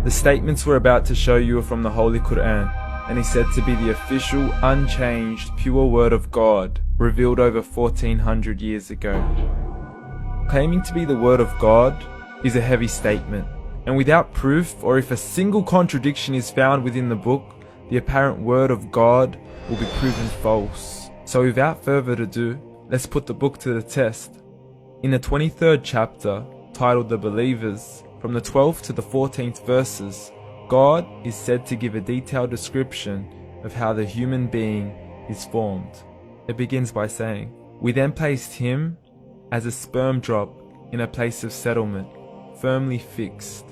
The statements we're about to show you are from the Holy Quran, and is said to be the official, unchanged, pure word of God, revealed over 1400 years ago. Claiming to be the word of God is a heavy statement, and without proof, or if a single contradiction is found within the book, the apparent word of God will be proven false. So without further ado, let's put the book to the test. In the 23rd chapter, titled The Believers, from the 12th to the 14th verses, God is said to give a detailed description of how the human being is formed. It begins by saying, "We then placed him as a sperm drop in a place of settlement, firmly fixed.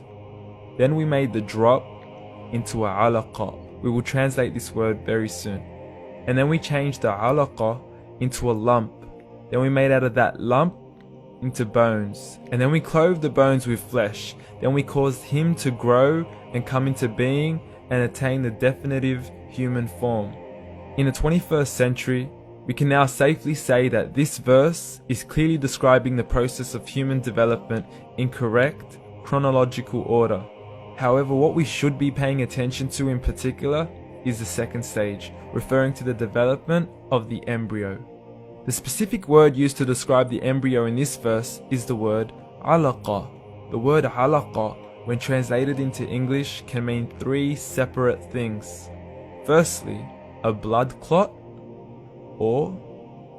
Then we made the drop into a alaqa." We will translate this word very soon. "And then we changed the alaqa into a lump. Then we made out of that lump into bones. And then we clothed the bones with flesh. Then we caused him to grow and come into being and attain the definitive human form." In the 21st century, we can now safely say that this verse is clearly describing the process of human development in correct chronological order. However, what we should be paying attention to in particular is the second stage, referring to the development of the embryo. The specific word used to describe the embryo in this verse is the word alaqa. The word alaqa, when translated into English, can mean three separate things. Firstly, a blood clot, or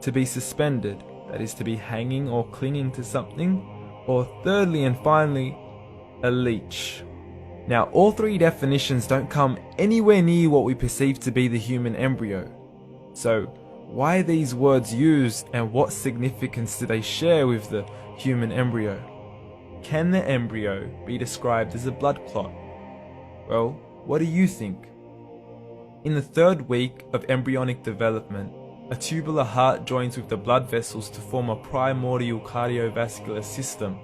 to be suspended, that is to be hanging or clinging to something, or thirdly and finally, a leech. Now, all three definitions don't come anywhere near what we perceive to be the human embryo. So, why are these words used, and what significance do they share with the human embryo? Can the embryo be described as a blood clot? Well, what do you think? In the third week of embryonic development, a tubular heart joins with the blood vessels to form a primordial cardiovascular system,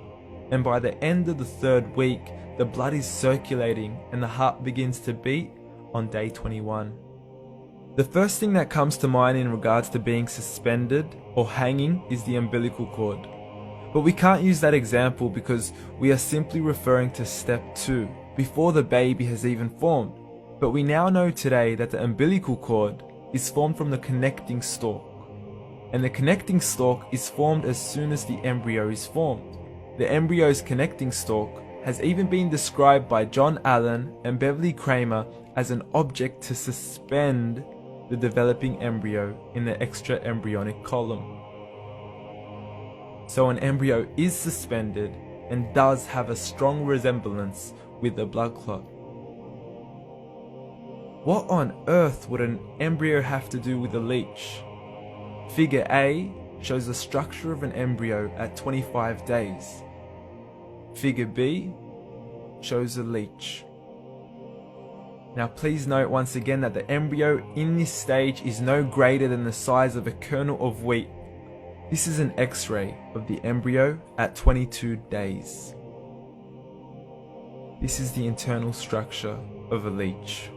and by the end of the third week, the blood is circulating and the heart begins to beat on day 21. The first thing that comes to mind in regards to being suspended or hanging is the umbilical cord. But we can't use that example because we are simply referring to step 2, before the baby has even formed. But we now know today that the umbilical cord is formed from the connecting stalk. And the connecting stalk is formed as soon as the embryo is formed. The embryo's connecting stalk has even been described by John Allen and Beverly Kramer as an object to suspend the developing embryo in the extra embryonic column. So an embryo is suspended and does have a strong resemblance with a blood clot. What on earth would an embryo have to do with a leech? Figure A shows the structure of an embryo at 25 days. Figure B shows a leech. Now please note once again that the embryo in this stage is no greater than the size of a kernel of wheat. This is an X-ray of the embryo at 22 days. This is the internal structure of a leech.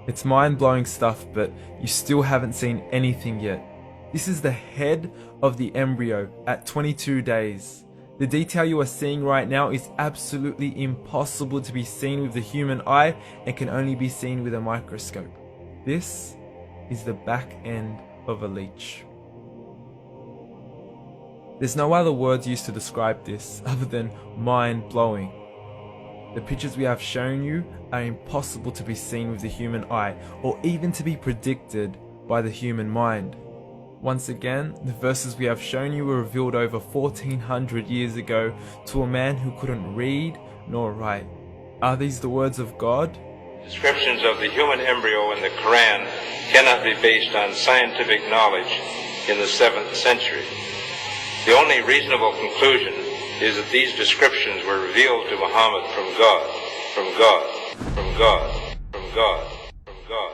It's mind-blowing stuff, but you still haven't seen anything yet. This is the head of the embryo at 22 days. The detail you are seeing right now is absolutely impossible to be seen with the human eye and can only be seen with a microscope. This is the back end of a leech. There's no other words used to describe this other than mind-blowing. The pictures we have shown you are impossible to be seen with the human eye or even to be predicted by the human mind. Once again, the verses we have shown you were revealed over 1400 years ago to a man who couldn't read nor write. Are these the words of God? Descriptions of the human embryo in the Quran cannot be based on scientific knowledge in the 7th century. The only reasonable conclusion is that these descriptions were revealed to Muhammad from God, from God, from God, from God, from God.